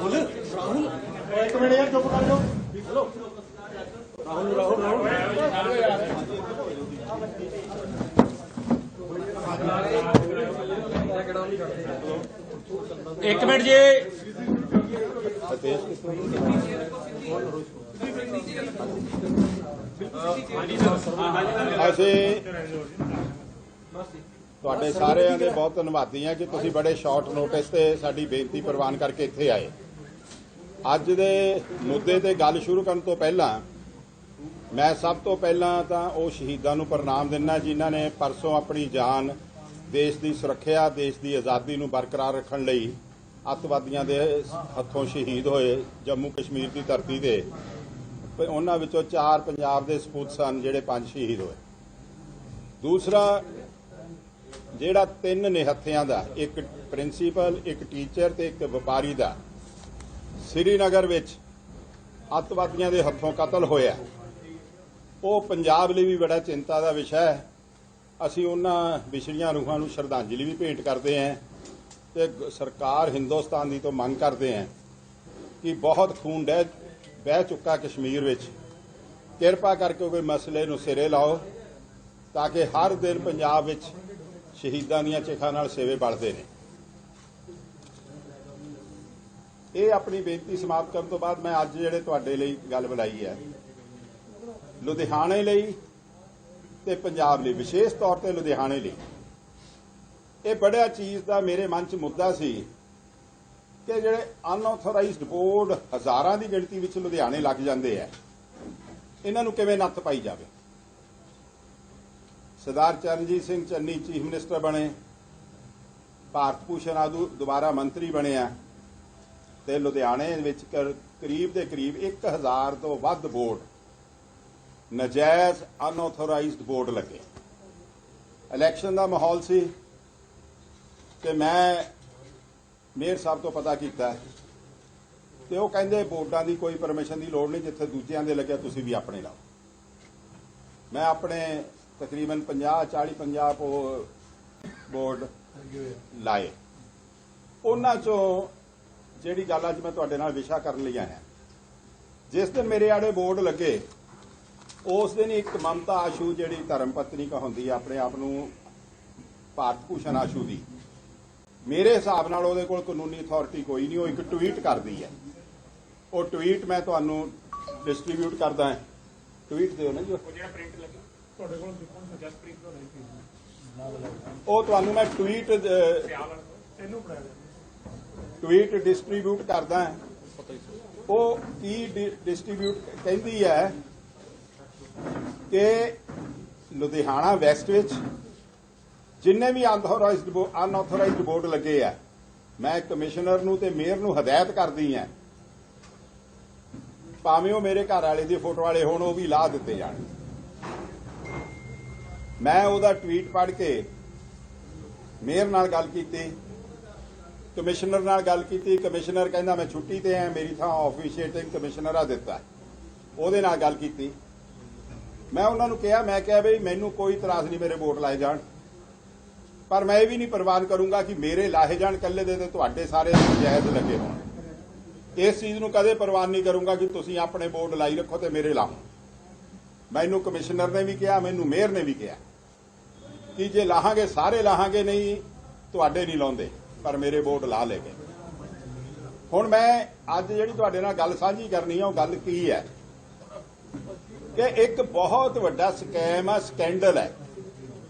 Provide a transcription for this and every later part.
राहुल एक मिनट यार चुप कर दो। हेलो राहुल राहुल राहुल एक मिनट जी। ਅਸੀਂ ਤੁਹਾਡੇ ਸਾਰਿਆਂ ਦੇ ਬਹੁਤ ਧੰਨਵਾਦੀ ਹਾਂ ਕਿ ਤੁਸੀਂ ਬੜੇ ਸ਼ਾਰਟ ਨੋਟਿਸ ਤੇ ਸਾਡੀ ਬੇਨਤੀ ਪ੍ਰਵਾਨ ਕਰਕੇ ਇੱਥੇ ਆਏ। ਅੱਜ ਦੇ ਮੁੱਦੇ ਤੇ ਗੱਲ ਸ਼ੁਰੂ ਕਰਨ ਤੋਂ ਪਹਿਲਾਂ ਮੈਂ ਸਭ ਤੋਂ ਪਹਿਲਾਂ ਤਾਂ ਉਹ ਸ਼ਹੀਦਾਂ ਨੂੰ ਪ੍ਰਣਾਮ ਦਿੰਦਾ ਜਿਨ੍ਹਾਂ ਨੇ ਪਰਸੋਂ ਆਪਣੀ ਜਾਨ ਦੇਸ਼ ਦੀ ਸੁਰੱਖਿਆ, ਦੇਸ਼ ਦੀ ਆਜ਼ਾਦੀ ਨੂੰ ਬਰਕਰਾਰ ਰੱਖਣ ਲਈ ਅੱਤਵਾਦੀਆਂ ਦੇ ਹੱਥੋਂ ਸ਼ਹੀਦ ਹੋਏ। ਜੰਮੂ ਕਸ਼ਮੀਰ ਦੀ ਧਰਤੀ ਤੇ ਉਹਨਾਂ ਵਿੱਚੋਂ 4 ਪੰਜਾਬ ਦੇ ਸਪੂਤ ਸਨ, ਜਿਹੜੇ 5 ਸ਼ਹੀਦ ਹੋਏ। ਦੂਸਰਾ ਜਿਹੜਾ 3 ਨਿਹੱਥਿਆਂ ਦਾ, ਇੱਕ ਪ੍ਰਿੰਸੀਪਲ, ਇੱਕ ਟੀਚਰ ਤੇ ਇੱਕ ਵਪਾਰੀ ਦਾ ਸ੍ਰੀਨਗਰ ਵਿੱਚ ਅੱਤਵਾਦੀਆਂ ਦੇ ਹੱਥੋਂ ਕਤਲ ਹੋਇਆ, ਉਹ ਪੰਜਾਬ ਲਈ ਵੀ ਬੜਾ ਚਿੰਤਾ ਦਾ ਵਿਸ਼ਾ ਹੈ। ਅਸੀਂ ਉਹਨਾਂ ਵਿਛੜੀਆਂ ਰੂਹਾਂ ਨੂੰ ਸ਼ਰਧਾਂਜਲੀ ਵੀ ਭੇਂਟ ਕਰਦੇ ਹਾਂ ਤੇ ਸਰਕਾਰ ਹਿੰਦੁਸਤਾਨ ਦੀ ਤੋਂ ਮੰਗ ਕਰਦੇ ਹਾਂ ਕਿ ਬਹੁਤ ਖੂਨ ਬਹਿ ਚੁੱਕਾ ਕਸ਼ਮੀਰ ਵਿੱਚ, ਕਿਰਪਾ ਕਰਕੇ ਕੋਈ ਮਸਲੇ ਨੂੰ ਸਿਰੇ ਲਾਓ ਤਾਂ ਕਿ ਹਰ ਦਿਨ ਪੰਜਾਬ ਵਿੱਚ ਸ਼ਹੀਦਾਂ ਦੀਆਂ ਚਿਖਾਂ ਨਾਲ ਸੇਵੇ ਬਲਦੇ ਨੇ। ਇਹ ਆਪਣੀ ਬੇਨਤੀ ਸਮਾਪਤ ਕਰਨ ਤੋਂ ਬਾਅਦ ਮੈਂ ਅੱਜ ਜਿਹੜੇ ਤੁਹਾਡੇ ਲਈ ਗੱਲ ਬੁਲਾਈ ਹੈ, ਲੁਧਿਆਣੇ ਲਈ ਤੇ ਪੰਜਾਬ ਲਈ, ਵਿਸ਼ੇਸ਼ ਤੌਰ ਤੇ ਲੁਧਿਆਣੇ ਲਈ, ਇਹ ਬੜਾ ਚੀਜ਼ ਦਾ ਮੇਰੇ ਮਨ 'ਚ ਮੁੱਦਾ ਸੀ ਕਿ ਜਿਹੜੇ ਅਨਆਥੋਰਾਈਜ਼ਡ ਬੋਰਡ ਹਜ਼ਾਰਾਂ ਦੀ ਗਿਣਤੀ ਵਿੱਚ ਲੁਧਿਆਣੇ ਲੱਗ ਜਾਂਦੇ ਆ, ਇਹਨਾਂ ਨੂੰ ਕਿਵੇਂ ਨੱਥ ਪਾਈ ਜਾਵੇ। ਸਰਦਾਰ ਚਰਨਜੀਤ ਸਿੰਘ ਚੰਨੀ ਚੀਫ ਮਿਨਿਸਟਰ ਬਣੇ, ਭਾਰਤ ਭੂਸ਼ਣ ਆਦੂ ਦੁਬਾਰਾ ਮੰਤਰੀ ਬਣਿਆ ਤੇ ਲੁਧਿਆਣੇ ਵਿੱਚ ਕਰੀਬ ਦੇ ਕਰੀਬ 1000 ਤੋਂ ਵੱਧ ਬੋਰਡ, ਨਜਾਇਜ਼ ਅਨਆਥੋਰਾਈਜ਼ਡ ਬੋਰਡ ਲੱਗੇ। ਇਲੈਕਸ਼ਨ ਦਾ ਮਾਹੌਲ ਸੀ ਤੇ ਮੈਂ ਮੇਅਰ ਸਾਹਿਬ ਤੋਂ ਪਤਾ ਕੀਤਾ ਤੇ ਉਹ ਕਹਿੰਦੇ ਬੋਰਡਾਂ ਦੀ ਕੋਈ ਪਰਮਿਸ਼ਨ ਦੀ ਲੋੜ ਨਹੀਂ, ਜਿੱਥੇ ਦੂਜਿਆਂ ਦੇ ਲੱਗਿਆ ਤੁਸੀਂ ਵੀ ਆਪਣੇ ਲਾਓ। ਮੈਂ ਆਪਣੇ ਤਕਰੀਬਨ 40-50 ਬੋਰਡ ਲਾਏ। ਉਹਨਾਂ ਚੋਂ ਜਿਹੜੀ ਗੱਲ ਅੱਜ ਮੈਂ ਤੁਹਾਡੇ ਨਾਲ ਵਿਸ਼ਾ ਕਰਨ ਲਈ ਆਇਆ, ਜਿਸ ਦਿਨ ਮੇਰੇ ਆੜੇ ਬੋਰਡ ਲੱਗੇ ਉਸ ਦਿਨ ਇੱਕ ਮਮਤਾ ਆਸ਼ੂ, ਜਿਹੜੀ ਧਰਮ ਪਤਨੀ ਕਹਾਉਂਦੀ ਹੈ ਆਪਣੇ ਆਪ ਨੂੰ, ਭਾਰਤ ਭੂਸ਼ਣ ਆਸ਼ੂ ਦੀ, ਮੇਰੇ ਹਿਸਾਬ ਨਾਲ ਉਹਦੇ ਕੋਲ ਕਾਨੂੰਨੀ ਅਥਾਰਟੀ ਕੋਈ ਨਹੀਂ। ਉਹ ਇੱਕ ਟਵੀਟ ਕਰਦੀ ਹੈ, ਉਹ ਟਵੀਟ ਮੈਂ ਤੁਹਾਨੂੰ ਡਿਸਟ੍ਰੀਬਿਊਟ ਕਰਦਾ ਹਾਂ। ਟਵੀਟ ਦਿਓ ਨਾ ਜੀ, ਜਿਹੜਾ ਪ੍ਰਿੰਟ ਲੱਗੀ ਤੁਹਾਡੇ ਕੋਲ, ਜਸਟ ਪ੍ਰਿੰਟ ਤੋਂ ਨਹੀਂ, ਉਹ ਤੁਹਾਨੂੰ ਮੈਂ ਟਵੀਟ ਡਿਸਟ੍ਰੀਬਿਊਟ ਕਰਦਾ ਹਾਂ। ਉਹ ਕੀ ਡਿਸਟ੍ਰੀਬਿਊਟ ਕਹਿੰਦੀ ਹੈ ਕਿ ਲੁਧਿਆਣਾ ਵੈਸਟ ਵਿੱਚ ਜਿੰਨੇ ਵੀ ਅਨਆਥੋਰਾਈਜ਼ਡ ਬੋਰਡ ਲੱਗੇ ਆ, ਮੈਂ ਕਮਿਸ਼ਨਰ ਨੂੰ ਤੇ ਮੇਅਰ ਨੂੰ ਹਦਾਇਤ ਕਰਦੀ ਹਾਂ, ਭਾਵੇਂ ਉਹ ਮੇਰੇ ਘਰ ਵਾਲੇ ਦੀ ਫੋਟੋ ਵਾਲੇ ਹੋਣ, ਉਹ ਵੀ ਲਾ ਦਿੱਤੇ ਜਾਣ। ਮੈਂ ਉਹਦਾ ਟਵੀਟ ਪੜ੍ਹ ਕੇ ਮੇਅਰ ਨਾਲ ਗੱਲ ਕੀਤੀ, ਕਮਿਸ਼ਨਰ ਨਾਲ ਗੱਲ ਕੀਤੀ। ਕਮਿਸ਼ਨਰ ਕਹਿੰਦਾ ਮੈਂ ਛੁੱਟੀ ਤੇ ਆ, ਮੇਰੀ ਥਾਂ ਆਫੀਸ਼ੀਏਟਿੰਗ ਕਮਿਸ਼ਨਰ ਆ ਦਿੱਤਾ। ਉਹਦੇ ਨਾਲ ਗੱਲ ਕੀਤੀ, ਮੈਂ ਉਹਨਾਂ ਨੂੰ ਕਿਹਾ, ਮੈਂ ਕਿਹਾ ਬਈ ਮੈਨੂੰ ਕੋਈ ਇਤਰਾਜ਼ ਨਹੀਂ ਮੇਰੇ ਵੋਟ ਲਾਏ ਜਾਣ, ਪਰ ਮੈਂ ਇਹ ਵੀ ਨਹੀਂ ਪ੍ਰਵਾਨ ਕਰੂੰਗਾ ਕਿ ਮੇਰੇ ਲਾਹੇ ਜਾਣ ਇਕੱਲੇ ਦੇ ਤੇ ਤੁਹਾਡੇ ਸਾਰੇ ਜਾਇਜ਼ ਲੱਗੇ ਹੋਣ। ਇਸ ਚੀਜ਼ ਨੂੰ ਕਦੇ ਪ੍ਰਵਾਨ ਨਹੀਂ ਕਰੂੰਗਾ ਕਿ ਤੁਸੀਂ ਆਪਣੇ ਬੋਰਡ ਲਾਈ ਰੱਖੋ ਤੇ ਮੇਰੇ ਲਾਓ। ਮੈਨੂੰ ਕਮਿਸ਼ਨਰ ਨੇ ਵੀ ਕਿਹਾ, ਮੈਨੂੰ ਮੇਅਰ ਨੇ ਵੀ ਕਿਹਾ ਕਿ ਜੇ ਲਾਹਾਂਗੇ ਸਾਰੇ ਲਾਹਾਂਗੇ, ਨਹੀਂ ਤੁਹਾਡੇ ਨਹੀਂ ਲਾਉਂਦੇ, ਪਰ ਮੇਰੇ ਬੋਰਡ ਲਾ ਲੈ ਗਏ। ਹੁਣ ਮੈਂ ਅੱਜ ਜਿਹੜੀ ਤੁਹਾਡੇ ਨਾਲ ਗੱਲ ਸਾਂਝੀ ਕਰਨੀ ਹੈ, ਉਹ ਗੱਲ ਕੀ ਹੈ ਕਿ ਇੱਕ ਬਹੁਤ ਵੱਡਾ ਸਕੈਮ ਆ, ਸਕੈਂਡਲ ਹੈ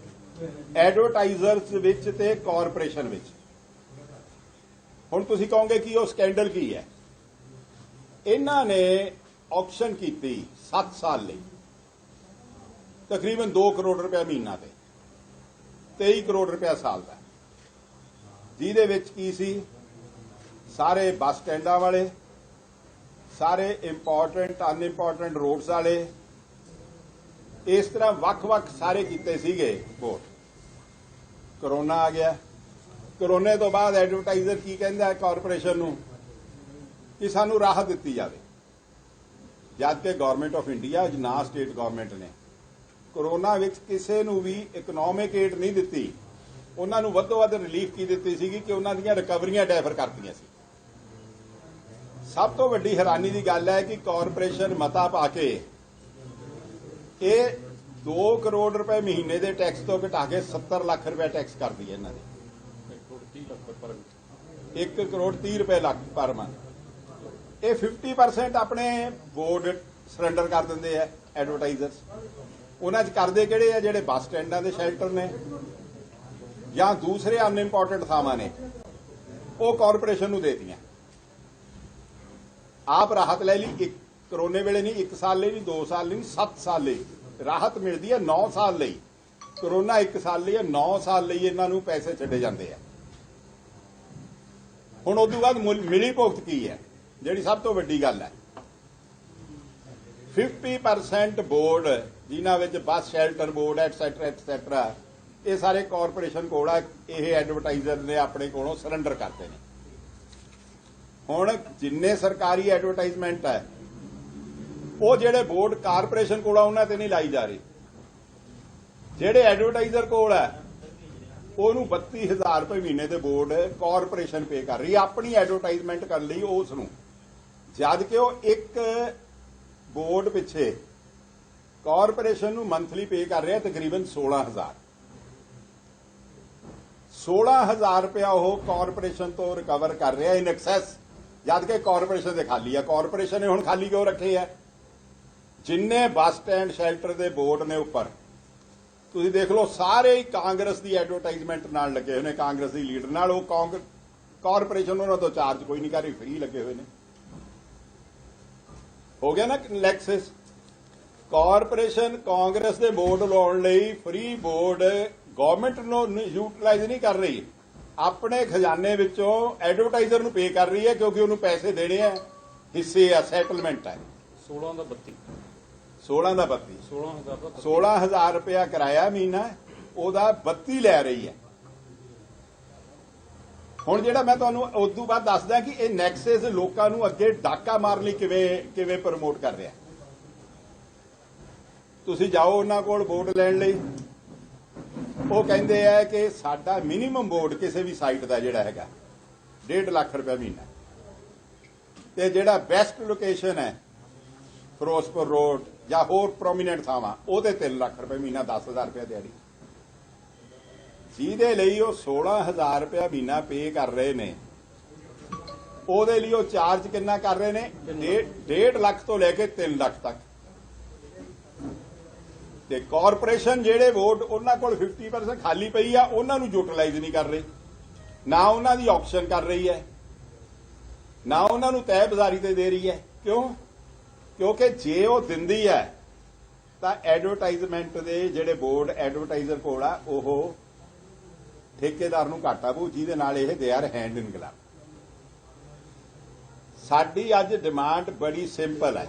ਐਡਵਰਟਾਈਜ਼ਰਸ ਵਿੱਚ ਤੇ ਕਾਰਪੋਰੇਸ਼ਨ ਵਿੱਚ। ਹੁਣ ਤੁਸੀਂ ਕਹੋਗੇ ਕਿ ਉਹ ਸਕੈਂਡਲ ਕੀ ਹੈ। ਇਹਨਾਂ ਨੇ ਆਕਸ਼ਨ ਕੀਤੀ 7 ਸਾਲ ਲਈ, ਤਕਰੀਬਨ 2 ਕਰੋੜ ਰੁਪਏ ਮਹੀਨਾ ਤੇ 23 ਕਰੋੜ ਰੁਪਏ ਸਾਲ ਦਾ, ਜਿਹਦੇ ਵਿੱਚ ਕੀ ਸੀ, ਸਾਰੇ ਬੱਸ ਸਟੈਂਡਾਂ ਵਾਲੇ, ਸਾਰੇ ਇੰਪੋਰਟੈਂਟ ਅਨਇੰਪੋਰਟੈਂਟ ਰੋਡਸ ਵਾਲੇ, ਇਸ ਤਰ੍ਹਾਂ ਵੱਖ-ਵੱਖ ਸਾਰੇ ਕੀਤੇ ਸੀਗੇ ਬੋਰਡ। ਕਰੋਨਾ ਆ ਗਿਆ, ਕਰੋਨੇ ਤੋਂ ਬਾਅਦ ਐਡਵਰਟਾਈਜ਼ਰ ਕੀ ਕਹਿੰਦਾ ਹੈ ਕਾਰਪੋਰੇਸ਼ਨ ਨੂੰ ਕਿ ਸਾਨੂੰ ਰਾਹਤ ਦਿੱਤੀ ਜਾਵੇ, ਜਦ ਕਿ ਗਵਰਨਮੈਂਟ ਆਫ ਇੰਡੀਆ ਨਾ ਸਟੇਟ ਗਵਰਨਮੈਂਟ ਨੇ ਕਰੋਨਾ ਵਿੱਚ ਕਿਸੇ ਨੂੰ ਵੀ ਇਕਨੋਮਿਕ ਏਡ ਨਹੀਂ ਦਿੱਤੀ। ਉਹਨਾਂ ਨੂੰ ਵੱਧੋ ਵੱਧ ਰਿਲੀਫ ਕੀ ਦਿੱਤੀ ਸੀਗੀ ਕਿ ਉਹਨਾਂ ਦੀਆਂ ਰਿਕਵਰੀਆਂ ਡੈਫਰ ਕਰਤੀਆਂ ਸੀ। ਸਭ ਤੋਂ ਵੱਡੀ ਹੈਰਾਨੀ ਦੀ ਗੱਲ ਹੈ ਕਿ ਕਾਰਪੋਰੇਸ਼ਨ ਮਤਾ ਪਾ ਕੇ ਇਹ 2 ਕਰੋੜ ਰੁਪਏ ਮਹੀਨੇ ਦੇ ਟੈਕਸ ਤੋਂ ਘਟਾ ਕੇ 70 ਲੱਖ ਰੁਪਏ ਟੈਕਸ ਕਰਦੀ ਹੈ ਇਹਨਾਂ ਨੇ। 1 ਕਰੋੜ 30 ਰੁਪਏ ਲੱਖ ਪਰ ਮੰਥ। ਇਹ 50% ਆਪਣੇ ਬੋਰਡ ਸਰੈਂਡਰ ਕਰ ਦਿੰਦੇ ਆ ਐਡਵਰਟਾਈਜ਼ਰਸ। ਉਹਨਾਂ 'ਚ ਕਰਦੇ ਕਿਹੜੇ ਆ? ਜਿਹੜੇ ਬੱਸ ਸਟੈਂਡਾਂ ਦੇ ਸ਼ੈਲਟਰ ਨੇ ਜਾਂ ਦੂਸਰੇ ਅਨਇੰਪੋਰਟੈਂਟ ਥਾਵਾਂ ਨੇ, ਉਹ ਕਾਰਪੋਰੇਸ਼ਨ ਨੂੰ ਦੇਤੀਆਂ। ਆਪ ਰਾਹਤ ਲੈ ਲਈ, ਇੱਕ ਕਰੋਨੇ ਵੇਲੇ ਨਹੀਂ, 1 ਸਾਲ ਲਈ ਨਹੀਂ, 2 ਸਾਲ ਲਈ ਨਹੀਂ, 7 ਸਾਲ ਲਈ ਰਾਹਤ ਮਿਲਦੀ ਹੈ। 9 ਸਾਲ ਲਈ ਕਰੋਨਾ 1 ਸਾਲ ਲਈ ਹੈ, 9 ਸਾਲ ਲਈ ਇਹਨਾਂ ਨੂੰ ਪੈਸੇ ਛੱਡੇ ਜਾਂਦੇ ਆ। ਹੁਣ ਉਸ ਤੋਂ ਬਾਅਦ ਮਿਲੀ ਭੁਗਤ ਕੀ ਹੈ, ਜਿਹੜੀ ਸਭ ਤੋਂ ਵੱਡੀ ਗੱਲ ਹੈ? 50% ਬੋਰਡ ਜਿਨ੍ਹਾਂ ਵਿੱਚ ਬੱਸ ਸ਼ੈਲਟਰ ਬੋਰਡ ਐਟਸੈਟਰਾ ਐਟਸੈਟਰਾ, ਇਹ ਸਾਰੇ ਕਾਰਪੋਰੇਸ਼ਨ ਕੋਲ ਆ। ਇਹ ਐਡਵਰਟਾਈਜ਼ਰ ਨੇ ਆਪਣੇ ਕੋਲੋਂ ਸਰੈਂਡਰ ਕਰਦੇ ਨੇ। ਹੁਣ ਜਿੰਨੇ ਸਰਕਾਰੀ ਐਡਵਰਟਾਈਜ਼ਮੈਂਟ ਹੈ ਉਹ ਜਿਹੜੇ ਬੋਰਡ ਕਾਰਪੋਰੇਸ਼ਨ ਕੋਲ ਆ ਉਹਨਾਂ ਤੇ ਨਹੀਂ ਲਾਈ ਜਾ ਰਹੀ। ਜਿਹੜੇ ਐਡਵਰਟਾਈਜ਼ਰ ਕੋਲ ਹੈ ਉਹਨੂੰ 32,000 ਰੁਪਏ ਮਹੀਨੇ ਦੇ ਬੋਰਡ ਕਾਰਪੋਰੇਸ਼ਨ ਪੇ ਕਰ ਰਹੀ ਹੈ ਆਪਣੀ ਐਡਵਰਟਾਈਜ਼ਮੈਂਟ ਕਰਨ ਲਈ ਉਸ ਨੂੰ, ਜਦ ਕਿ ਉਹ ਇੱਕ ਬੋਰਡ ਪਿੱਛੇ ਕਾਰਪੋਰੇਸ਼ਨ ਨੂੰ ਮੰਥਲੀ ਪੇ ਕਰ ਰਿਹਾ ਤਕਰੀਬਨ 16,000 ਰੁਪਇਆ ਉਹ ਕਾਰਪੋਰੇਸ਼ਨ ਤੋਂ ਰਿਕਵਰ ਕਰ ਰਿਹਾ ਇਨ ਐਕਸੈਸ, ਜਦ ਕਿ ਕਾਰਪੋਰੇਸ਼ਨ ਦੇ ਖਾਲੀ ਆ। ਕਾਰਪੋਰੇਸ਼ਨ ਨੇ ਹੁਣ ਖਾਲੀ ਕਿਉਂ ਰੱਖੇ ਆ? ਜਿੰਨੇ ਬੱਸ ਸਟੈਂਡ ਸ਼ੈਲਟਰ ਦੇ ਬੋਰਡ ਨੇ ਉੱਪਰ ਤੁਸੀਂ ਦੇਖ ਲਓ, ਸਾਰੇ ਹੀ ਕਾਂਗਰਸ ਦੀ ਐਡਵਰਟਾਈਜ਼ਮੈਂਟ ਨਾਲ ਲੱਗੇ ਹੋਏ ਨੇ, ਕਾਂਗਰਸ ਦੀ ਲੀਡਰ ਨਾਲ। ਉਹ ਕਾਰਪੋਰੇਸ਼ਨ ਉਹਨਾਂ ਤੋਂ ਚਾਰਜ ਕੋਈ ਨਹੀਂ ਕਰ ਰਹੀ, ਫ੍ਰੀ ਲੱਗੇ ਹੋਏ ਨੇ। ਹੋ ਗਿਆ ਨਾ ਲੈਕਸਿਸ। ਕਾਰਪੋਰੇਸ਼ਨ ਕਾਂਗਰਸ ਦੇ ਬੋਰਡ ਲਾਉਣ ਲਈ ਫ੍ਰੀ ਬੋਰਡ ਗਵਰਨਮੈਂਟ ਨੂੰ ਯੂਟਿਲਾਈਜ਼ ਨਹੀਂ ਕਰ ਰਹੀ, ਆਪਣੇ ਖਜ਼ਾਨੇ ਵਿੱਚੋਂ ਐਡਵਰਟਾਈਜ਼ਰ ਨੂੰ ਪੇ ਕਰ ਰਹੀ ਹੈ, ਕਿਉਂਕਿ ਉਹਨੂੰ ਪੈਸੇ ਦੇਣੇ ਆ, ਹਿੱਸੇ ਆ, ਸੈਟਲਮੈਂਟ ਹੈ। 16 ਦਾ 32 16,000 ਰੁਪਇਆ ਕਿਰਾਇਆ ਮਹੀਨਾ, ਉਹਦਾ 32 ਲੈ ਰਹੀ ਹੈ। ਹੁਣ ਜਿਹੜਾ ਮੈਂ ਤੁਹਾਨੂੰ ਉਸ ਤੋਂ ਬਾਅਦ ਦੱਸਦਾ ਕਿ ਇਹ ਨੈਕਸਸ ਲੋਕਾਂ ਨੂੰ ਅੱਗੇ ਡਾਕਾ ਮਾਰਨ ਲਈ ਕਿਵੇਂ ਪ੍ਰਮੋਟ ਕਰ ਰਿਹਾ। ਤੁਸੀਂ ਜਾਓ ਉਹਨਾਂ ਕੋਲ ਵੋਟ ਲੈਣ ਲਈ, ਉਹ ਕਹਿੰਦੇ ਆ ਕਿ ਸਾਡਾ ਮਿਨੀਮਮ ਵੋਟ ਕਿਸੇ ਵੀ ਸਾਈਟ ਦਾ ਜਿਹੜਾ ਹੈਗਾ 1.5 ਲੱਖ ਰੁਪਏ ਮਹੀਨਾ, ਤੇ ਜਿਹੜਾ ਬੈਸਟ ਲੋਕੇਸ਼ਨ ਹੈ ਫਿਰੋਜ਼ਪੁਰ ਰੋਡ ਜਾਂ ਹੋਰ ਪ੍ਰੋਮੀਨੈਂਟ ਥਾਵਾਂ, ਉਹਦੇ 3 ਲੱਖ ਰੁਪਏ ਮਹੀਨਾ, 10,000 ਰੁਪਏ ਦਿਹਾੜੀ। ਜਿਹਦੇ ਲਈ ਉਹ 16,000 ਰੁਪਏ ਮਹੀਨਾ ਪੇ ਕਰ ਰਹੇ ਨੇ, ਉਹਦੇ ਲਈ ਉਹ ਚਾਰਜ ਕਿੰਨਾ ਕਰ ਰਹੇ ਨੇ? 1.5 ਲੱਖ ਤੋਂ ਲੈ ਕੇ 3 ਲੱਖ ਤੱਕ। ਤੇ ਕਾਰਪੋਰੇਸ਼ਨ ਜਿਹੜੇ ਵੋਟ ਉਹਨਾਂ ਕੋਲ 50% ਖਾਲੀ ਪਈ ਆ, ਉਹਨਾਂ ਨੂੰ ਯੂਟਿਲਾਈਜ਼ ਨਹੀਂ ਕਰ ਰਹੀ, ਨਾ ਉਹਨਾਂ ਦੀ ਆਕਸ਼ਨ ਕਰ ਰਹੀ ਹੈ, ਨਾ ਉਹਨਾਂ ਨੂੰ ਤੈਅ ਬਾਜ਼ਾਰੀ ਤੇ ਦੇ ਰਹੀ ਹੈ। ਕਿਉਂ? ਕਿਉਂਕਿ ਜੇ ਉਹ ਦਿੰਦੀ ਹੈ ਤਾਂ ਐਡਵਰਟਾਈਜ਼ਮੈਂਟ ਦੇ ਜਿਹੜੇ ਬੋਰਡ ਐਡਵਰਟਾਈਜ਼ਰ ਕੋਲ ਆ, ਉਹ ਠੇਕੇਦਾਰ ਨੂੰ ਘਾਟਾ ਪਊ, ਜਿਹਦੇ ਨਾਲ ਇਹ they are hand in glove. ਸਾਡੀ ਅੱਜ ਡਿਮਾਂਡ ਬੜੀ ਸਿੰਪਲ ਹੈ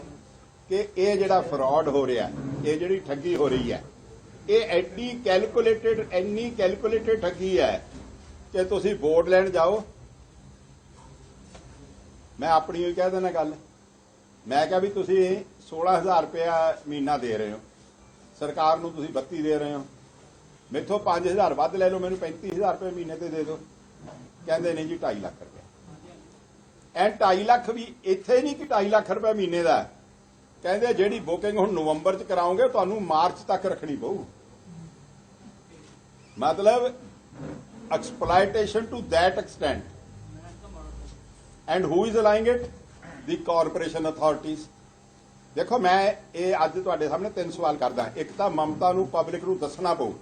ਕਿ ਇਹ ਜਿਹੜਾ ਫਰਾਡ ਹੋ ਰਿਹਾ, ਇਹ ਜਿਹੜੀ ਠੱਗੀ ਹੋ ਰਹੀ ਹੈ, ਇਹ ਇੰਨੀ ਕੈਲਕੂਲੇਟਡ ਠੱਗੀ ਹੈ ਕਿ ਤੁਸੀਂ ਵੋਟ ਲੈਣ ਜਾਓ। ਮੈਂ ਆਪਣੀ ਹੀ ਕਹਿ ਦੇਣਾ ਗੱਲ, ਮੈਂ ਕਿਹਾ ਵੀ ਤੁਸੀਂ 16,000 ਰੁਪਇਆ ਮਹੀਨਾ ਦੇ ਰਹੇ ਹੋ, ਸਰਕਾਰ ਨੂੰ ਤੁਸੀਂ 32 ਦੇ ਰਹੇ ਹੋ, ਮੈਥੋਂ 5,000 ਵੱਧ ਲੈ ਲਓ, ਮੈਨੂੰ 35,000 ਰੁਪਏ ਮਹੀਨੇ ਤੇ ਦੇ ਦਿਓ। ਕਹਿੰਦੇ ਨਹੀਂ ਜੀ 2.5 ਲੱਖ ਰੁਪਏ। ਐ 2.5 ਲੱਖ ਵੀ ਇੱਥੇ ਨਹੀਂ ਕਿ 2.5 ਲੱਖ ਰੁਪਏ ਮਹੀਨੇ ਦਾ, ਕਹਿੰਦੇ ਜਿਹੜੀ ਬੁਕਿੰਗ ਹੁਣ ਨਵੰਬਰ 'ਚ ਕਰਾਓਗੇ ਤੁਹਾਨੂੰ ਮਾਰਚ ਤੱਕ ਰੱਖਣੀ ਪਊ। ਮਤਲਬ exploitation to that extent. And who is allying it? The corporation authorities. ਦੇਖੋ, ਮੈਂ ਇਹ ਅੱਜ ਤੁਹਾਡੇ ਸਾਹਮਣੇ 3 ਸਵਾਲ ਕਰਦਾ। ਇੱਕ ਤਾਂ ਮਮਤਾ ਨੂੰ ਪਬਲਿਕ ਨੂੰ ਦੱਸਣਾ ਪਊ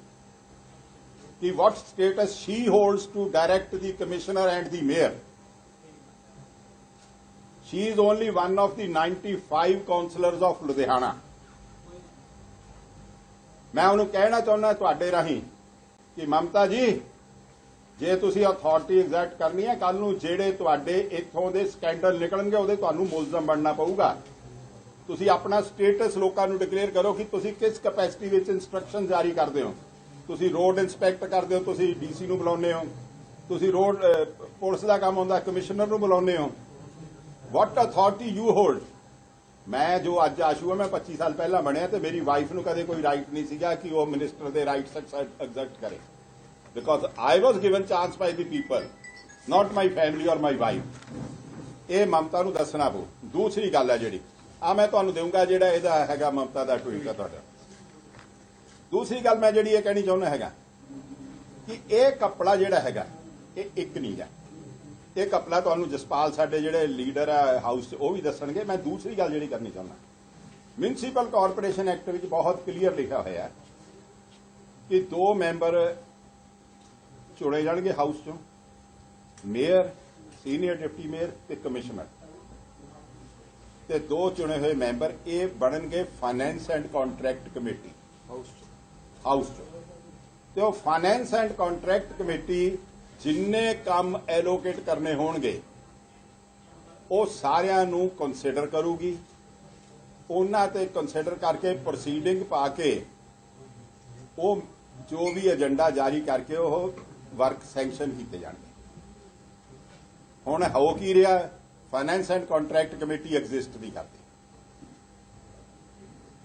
ਕਿ what status she holds to direct the commissioner and the mayor. She is only one of the 95 councillors of Ludhiana. मैं ਉਹਨੂੰ ਕਹਿਣਾ ਚਾਹੁੰਦਾ ਤੁਹਾਡੇ ਰਾਹੀਂ ਕਿ ਮਮਤਾ ਜੀ, ਜੇ ਤੁਸੀਂ ਅਥਾਰਟੀ ਐਗਜ਼ੈਕਟ ਕਰਨੀ ਹੈ, ਕੱਲ ਨੂੰ ਜਿਹੜੇ ਤੁਹਾਡੇ ਇੱਥੋਂ ਦੇ ਸਕੈਂਡਲ ਨਿਕਲਣਗੇ ਉਹਦੇ ਤੁਹਾਨੂੰ ਮੁਲਜ਼ਮ ਬਣਨਾ ਪਊਗਾ। ਤੁਸੀਂ ਆਪਣਾ ਸਟੇਟਸ ਲੋਕਾਂ ਨੂੰ ਡਿਕਲੇਅਰ ਕਰੋ ਕਿ ਤੁਸੀਂ ਕਿਸ ਕੈਪੈਸਿਟੀ ਵਿੱਚ ਇਨਸਟਰਕਸ਼ਨ ਜਾਰੀ ਕਰਦੇ ਹੋ। ਤੁਸੀਂ ਰੋਡ ਇੰਸਪੈਕਟ ਕਰਦੇ ਹੋ, ਤੁਸੀਂ ਡੀਸੀ ਨੂੰ ਬੁਲਾਉਂਦੇ ਹੋ, ਤੁਸੀਂ ਰੋਡ ਪੁਲਿਸ ਦਾ ਕੰਮ ਹੁੰਦਾ ਕਮਿਸ਼ਨਰ ਨੂੰ ਬੁਲਾਉਂਦੇ ਹੋ। ਵਾਟ ਅਥਾਰਟੀ ਯੂ ਹੋਲਡ? ਮੈਂ ਜੋ ਅੱਜ ਆਸ਼ੂ ਹਾਂ, ਮੈਂ 25 ਸਾਲ ਪਹਿਲਾਂ ਬਣਿਆ ਤੇ ਮੇਰੀ ਵਾਈਫ ਨੂੰ ਕਦੇ ਕੋਈ ਰਾਈਟ ਨਹੀਂ ਸੀਗਾ ਕਿ ਉਹ ਮਿਨਿਸਟਰ ਦੇ ਰਾਈਟਸ ਐਗਜ਼ੈਕਟ ਕਰੇ, because I was given chance by the people, not my family or my wife. ਇਹ ਮਮਤਾ ਨੂੰ ਦੱਸਣਾ ਪਊ। ਦੂਸਰੀ ਗੱਲ ਹੈ ਜਿਹੜੀ ਆ ਮੈਂ ਤੁਹਾਨੂੰ ਦੇਵਾਂਗਾ, ਜਿਹੜਾ ਇਹਦਾ ਹੈਗਾ ਮਮਤਾ ਦਾ ਟਵੀਟ ਹੈ ਤੁਹਾਡਾ। ਦੂਸਰੀ ਗੱਲ ਮੈਂ ਜਿਹੜੀ ਇਹ ਕਹਿਣੀ ਚਾਹੁੰਦਾ ਹੈਗਾ ਕਿ ਇਹ ਕੱਪੜਾ ਜਿਹੜਾ ਹੈਗਾ ਇਹ ਇੱਕ ਨਹੀਂ ਹੈ। ਇਹ ਕੱਪੜਾ ਤੁਹਾਨੂੰ ਜਸਪਾਲ ਸਾਡੇ ਜਿਹੜੇ ਲੀਡਰ ਆ ਹਾਊਸ 'ਚ ਉਹ ਵੀ ਦੱਸਣਗੇ। ਮੈਂ ਦੂਸਰੀ ਗੱਲ ਜਿਹੜੀ ਕਰਨੀ ਚਾਹੁੰਦਾ, ਮਿਊਨਿਸਪਲ ਕਾਰਪੋਰੇਸ਼ਨ ਐਕਟ ਵਿੱਚ ਬਹੁਤ ਕਲੀਅਰ ਲਿਖਿਆ ਹੋਇਆ ਕਿ 2 ਮੈਂਬਰ ਚੁਣੇ ਜਾਣਗੇ ਹਾਊਸ 'ਚੋਂ, ਮੇਅਰ, ਸੀਨੀਅਰ ਡਿਪਟੀ ਮੇਅਰ ਤੇ ਕਮਿਸ਼ਨਰ, ਤੇ 2 ਚੁਣੇ ਹੋਏ ਮੈਂਬਰ ਇਹ ਬਣਨਗੇ finance and contract committee house 'ਚ। ਤੇ ਉਹ ਫਾਈਨੈਂਸ ਐਂਡ ਕੰਟਰੈਕਟ ਕਮੇਟੀ ਜਿੰਨੇ ਕੰਮ ਐਲੋਕੇਟ ਕਰਨੇ ਹੋਣਗੇ ਉਹ ਸਾਰਿਆਂ ਨੂੰ ਕੰਸੀਡਰ ਕਰੂਗੀ। ਉਹਨਾਂ ਤੇ ਕੰਸੀਡਰ ਕਰਕੇ ਪ੍ਰੋਸੀਡਿੰਗ ਪਾ ਕੇ ਉਹ ਜੋ ਵੀ ਏਜੰਡਾ ਜਾਰੀ ਕਰਕੇ ਉਹ ਵਰਕ ਸੈਂਕਸ਼ਨ ਕੀਤੇ ਜਾਣਗੇ। ਹੁਣ ਹੋ ਕੀ ਰਿਹਾ, finance and contract committee exist ਨਹੀਂ ਕਰਦੀ।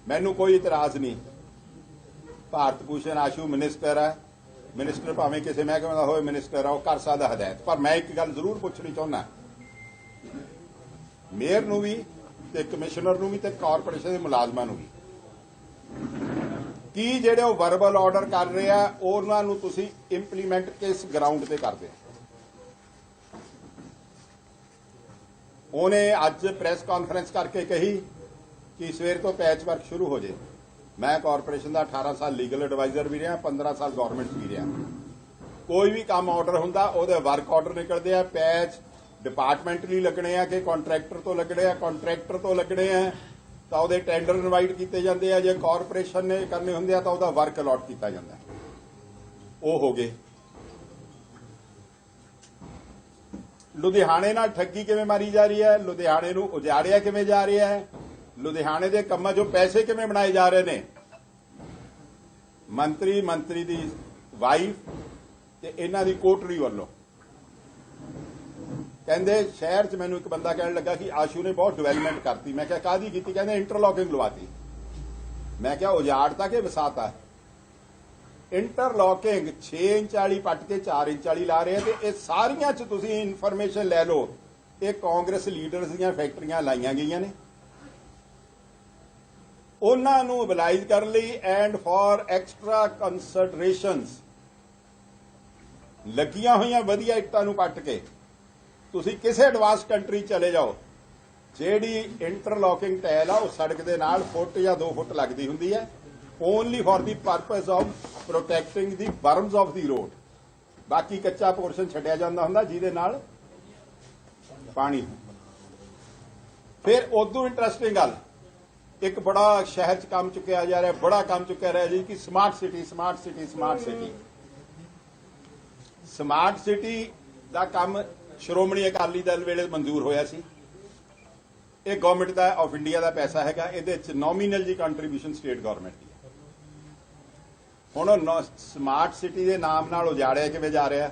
ਮੈਨੂੰ ਕੋਈ ਇਤਰਾਜ਼ ਨਹੀਂ, ਭਾਰਤ ਭੂਸ਼ਣ ਆਸ਼ੂ ਮਿਨਿਸਟਰ ਹੈ, ਮਿਨਿਸਟਰ ਭਾਵੇਂ ਕਿਸੇ ਮਹਿਕਮੇ ਦਾ ਹੋਵੇ ਮਿਨਿਸਟਰ ਆ, ਉਹ ਕਰ ਸਕਦਾ ਹਦਾਇਤ। ਪਰ ਮੈਂ ਇੱਕ ਗੱਲ ਜ਼ਰੂਰ ਪੁੱਛਣੀ ਚਾਹੁੰਦਾ, ਮੇਅਰ ਨੂੰ ਵੀ ਤੇ ਕਮਿਸ਼ਨਰ ਨੂੰ ਵੀ ਤੇ ਕਾਰਪੋਰੇਸ਼ਨ ਦੇ ਮੁਲਾਜ਼ਮਾਂ ਨੂੰ ਵੀ, ਕੀ ਜਿਹੜੇ ਉਹ ਵਰਬਲ ਆਰਡਰ ਕਰ ਰਹੇ ਆ ਉਹਨਾਂ ਨੂੰ ਤੁਸੀਂ ਇੰਪਲੀਮੈਂਟ ਕਿਸ ਗਰਾਊਂਡ ਤੇ ਕਰਦੇ? ਉਹਨੇ ਅੱਜ ਪ੍ਰੈਸ ਕਾਨਫਰੰਸ ਕਰਕੇ ਕਹੀ ਕਿ ਸਵੇਰ ਤੋਂ ਪੈਚ ਵਰਕ ਸ਼ੁਰੂ ਹੋ ਜੇ। ਮੈਂ ਕਾਰਪੋਰੇਸ਼ਨ ਦਾ 18 ਸਾਲ ਲੀਗਲ ਐਡਵਾਈਜ਼ਰ ਵੀ ਰਿਹਾ, 15 ਸਾਲ ਗਵਰਨਮੈਂਟ ਵੀ ਰਿਹਾ। ਕੋਈ ਵੀ ਕੰਮ ਆਰਡਰ ਹੁੰਦਾ ਉਹਦੇ ਵਰਕ ਆਰਡਰ ਨਿਕਲਦੇ ਆ, ਪੈਚ ਡਿਪਾਰਟਮੈਂਟਲੀ ਲੱਗਣੇ ਆ ਕਿ ਕੰਟਰੈਕਟਰ ਤੋਂ ਲੱਗਣੇ ਆ, ਕੰਟਰੈਕਟਰ ਤੋਂ ਲੱਗਣੇ ਆ ਤਾਂ ਉਹਦੇ ਟੈਂਡਰ ਇਨਵਾਈਟ ਕੀਤੇ ਜਾਂਦੇ ਆ, ਜੇ ਕਾਰਪੋਰੇਸ਼ਨ ਨੇ ਕਰਨੇ ਹੁੰਦੇ ਆ ਤਾਂ ਉਹਦਾ ਵਰਕ ਅਲਾਟ ਕੀਤਾ ਜਾਂਦਾ। ਉਹ ਹੋ ਗਏ। ਲੁਧਿਆਣੇ ਨਾਲ ਠੱਗੀ ਕਿਵੇਂ ਮਾਰੀ ਜਾ ਰਹੀ ਹੈ, ਲੁਧਿਆਣੇ ਨੂੰ ਉਜਾੜਿਆ ਕਿਵੇਂ ਜਾ ਰਿਹਾ ਹੈ, ਲੁਧਿਆਣੇ ਦੇ ਕੰਮਾਂ 'ਚੋਂ ਪੈਸੇ ਕਿਵੇਂ ਬਣਾਏ ਜਾ ਰਹੇ ਨੇ। ਮੰਤਰੀ ਦੀ ਵਾਈਫ ਤੇ ਇਹਨਾਂ ਦੀ ਕੋਟਰੀ ਵੱਲੋਂ ਕਹਿੰਦੇ ਸ਼ਹਿਰ 'ਚ ਮੈਨੂੰ ਇੱਕ ਬੰਦਾ ਕਹਿਣ ਲੱਗਾ ਕਿ ਆਸ਼ੂ ਨੇ ਬਹੁਤ ਡਿਵੈਲਪਮੈਂਟ ਕਰਤੀ। ਮੈਂ ਕਿਹਾ ਕਾਹਦੀ ਕੀਤੀ? ਕਹਿੰਦੇ ਇੰਟਰਲੌਕਿੰਗ ਲਵਾਤੀ। ਮੈਂ ਕਿਹਾ ਉਜਾੜਤਾ ਕਿ ਵਸਾਤਾ? ਇੰਟਰਲੌਕਿੰਗ 6 ਇੰਚ ਵਾਲੀ ਪੱਟ ਕੇ 4 ਇੰਚ ਵਾਲੀ ਲਾ ਰਹੇ ਆ। ਤੇ ਇਹ ਸਾਰੀਆਂ 'ਚ ਤੁਸੀਂ ਇਨਫੋਰਮੇਸ਼ਨ ਲੈ ਲਓ, ਇਹ ਕਾਂਗਰਸ ਲੀਡਰਸ ਦੀਆਂ ਫੈਕਟਰੀਆਂ ਲਾਈਆਂ ਗਈਆਂ ਨੇ। ਉਹਨਾਂ ਨੂੰ ਮੋਬਿਲਾਈਜ਼ ਕਰਨ ਲਈ ਐਂਡ ਫਾਰ ਐਕਸਟਰਾ ਕੰਸੀਡਰੇਸ਼ਨਸ ਲੱਗੀਆਂ ਹੋਈਆਂ ਵਧੀਆ ਇੱਟਾਂ ਨੂੰ ਪੱਟ ਕੇ ਤੁਸੀਂ ਕਿਸੇ ਐਡਵਾਂਸ ਕੰਟਰੀ ਚਲੇ ਜਾਓ, ਜਿਹੜੀ ਇੰਟਰਲੌਕਿੰਗ ਟਾਇਲ ਆ ਉਹ ਸੜਕ ਦੇ ਨਾਲ ਫੁੱਟ ਜਾਂ 2 ਫੁੱਟ ਲੱਗਦੀ ਹੁੰਦੀ ਹੈ, only for the purpose of protecting the ਬਰਮਸ of the road. ਬਾਕੀ ਕੱਚਾ ਪੋਰਸ਼ਨ ਛੱਡਿਆ ਜਾਂਦਾ ਹੁੰਦਾ ਜਿਹਦੇ ਨਾਲ ਪਾਣੀ। ਫਿਰ ਉਦੋਂ ਇੰਟਰਸਟਿੰਗ ਗੱਲ, ਇੱਕ ਬੜਾ ਸ਼ਹਿਰ 'ਚ ਕੰਮ ਚੁੱਕਿਆ ਜਾ ਰਿਹਾ, ਬੜਾ ਕੰਮ ਚੁੱਕਿਆ ਰਿਹਾ ਜੀ ਕਿ ਸਮਾਰਟ ਸਿਟੀ ਦਾ ਕੰਮ ਸ਼੍ਰੋਮਣੀ ਅਕਾਲੀ ਦਲ ਵੇਲੇ ਮਨਜ਼ੂਰ ਹੋਇਆ ਸੀ। ਇਹ ਗਵਰਨਮੈਂਟ ਦਾ ਆਫ ਇੰਡੀਆ ਦਾ ਪੈਸਾ ਹੈਗਾ, ਇਹਦੇ 'ਚ ਨੋਮੀਨਲ ਜੀ ਕੰਟਰੀਬਿਊਸ਼ਨ ਸਟੇਟ ਗਵਰਨਮੈਂਟ ਦੀ ਹੈ। ਹੁਣ ਉਹ ਸਮਾਰਟ ਸਿਟੀ ਦੇ ਨਾਮ ਨਾਲ ਉਜਾੜਿਆ ਕਿਵੇਂ ਜਾ ਰਿਹਾ?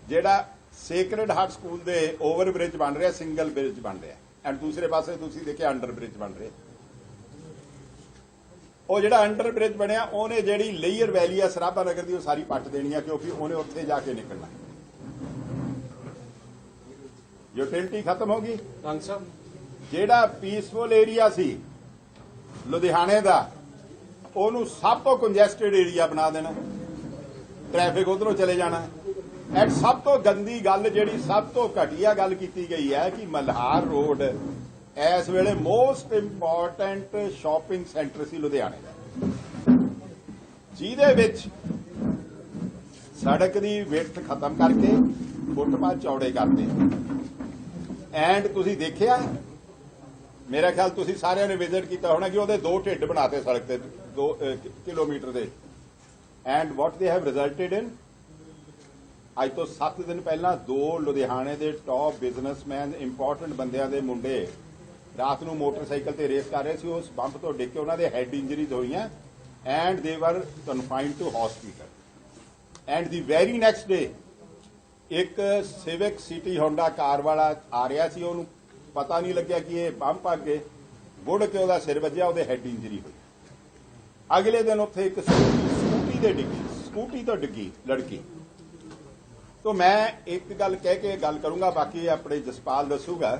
ਜਿਹੜਾ ਸੇਕਰਡ ਹਾਰਟ ਸਕੂਲ ਦੇ ਓਵਰ ਬ੍ਰਿਜ ਬਣ ਰਿਹਾ, ਸਿੰਗਲ ਬ੍ਰਿਜ ਬਣ ਰਿਹਾ, ਐਂਡ ਦੂਸਰੇ ਪਾਸੇ ਤੁਸੀਂ ਦੇਖਿਆ ਅੰਡਰ ਬ੍ਰਿਜ ਬਣ ਰਿਹਾ। ਉਹ ਜਿਹੜਾ ਅੰਡਰ ਬ੍ਰਿਜ ਬਣਿਆ ਉਹਨੇ ਜਿਹੜੀ ਲੇਅਰ ਵੈਲੀ ਆ ਸਰਾਭਾ ਨਗਰ ਦੀ ਉਹ ਸਾਰੀ ਪੱਟ ਦੇਣੀ ਆ, ਕਿਉਂਕਿ ਉਹਨੇ ਉੱਥੇ ਜਾ ਕੇ ਨਿਕਲਣਾ। ਯੂਟਿਲਿਟੀ ਖਤਮ ਹੋ ਗਈ। ਜਿਹੜਾ ਪੀਸਫੁਲ ਏਰੀਆ ਸੀ ਲੁਧਿਆਣੇ ਦਾ ਉਹਨੂੰ ਸਭ ਤੋਂ ਕੰਜੈਸਟਡ ਏਰੀਆ ਬਣਾ ਦੇਣਾ, ਟ੍ਰੈਫਿਕ ਉਧਰੋਂ ਚਲੇ ਜਾਣਾ। ਐਂਡ ਸਭ ਤੋਂ ਗੰਦੀ ਗੱਲ ਜਿਹੜੀ ਸਭ ਤੋਂ ਘਟੀਆ ਗੱਲ ਕੀਤੀ ਗਈ ਹੈ ਕਿ ਮਲਹਾਰ ਰੋਡ ਇਸ ਵੇਲੇ ਮੋਸਟ ਇੰਪੋਰਟੈਂਟ ਸ਼ਾਪਿੰਗ ਸੈਂਟਰ ਸੀ ਲੁਧਿਆਣੇ ਦਾ, ਜਿਹਦੇ ਵਿੱਚ ਸੜਕ ਦੀ ਵਿੱਥ ਖਤਮ ਕਰਕੇ ਫੁੱਟਪਾਥ ਚੌੜੇ ਕਰਦੇ। ਐਂਡ ਤੁਸੀਂ ਦੇਖਿਆ, ਮੇਰਾ ਖਿਆਲ ਤੁਸੀਂ ਸਾਰਿਆਂ ਨੇ ਵਿਜ਼ਿਟ ਕੀਤਾ ਹੋਣਾ ਕਿ ਉਹਦੇ 2 ਢਿੱਡ ਬਣਾਤੇ ਸੜਕ ਤੇ 2 ਕਿਲੋਮੀਟਰ ਦੇ। ਐਂਡ ਵਾਟ ਦੇ ਹੈਵ ਰਿਜ਼ਲਟਡ ਇਨ, ਅੱਜ ਤੋਂ 7 ਦਿਨ ਪਹਿਲਾਂ 2 ਲੁਧਿਆਣੇ ਦੇ ਟੌਪ ਬਿਜ਼ਨਸਮੈਨ ਇੰਪੋਰਟੈਂਟ ਬੰਦਿਆਂ ਦੇ ਮੁੰਡੇ ਰਾਤ ਨੂੰ ਮੋਟਰਸਾਈਕਲ ਤੇ ਰੇਸ ਕਰ ਰਹੇ ਸੀ, ਉਸ ਬੰਪ ਤੋਂ ਡਿੱਗ ਕੇ ਉਹਨਾਂ ਦੇ ਹੈਡ ਇੰਜਰੀਜ਼ ਹੋਈਆਂ ਐਂਡ ਦੇ ਵਰ ਕਨਫਾਈਨਡ to hospital. And the very next day ਇੱਕ ਸਿਵਿਕ ਸਿਟੀ ਹੋਂਡਾ ਕਾਰ ਵਾਲਾ ਆ ਰਿਹਾ ਸੀ, ਉਹਨੂੰ ਪਤਾ ਨਹੀਂ ਲੱਗਿਆ ਕਿ ਇਹ ਬੰਪ ਅੱਗੇ ਗੁੜ ਕੇ ਉਹਦਾ ਸਿਰ ਵੱਜਿਆ, ਉਹਦੇ ਹੈਡ ਇੰਜਰੀ ਹੋਈ। ਅਗਲੇ ਦਿਨ ਉੱਥੇ ਇੱਕ ਸਕੂਟੀ ਤੋਂ ਡਿੱਗੀ ਲੜਕੀ, तो मैं एक गल कह के गल करूंगा, बाकी अपने जसपाल दसूगा।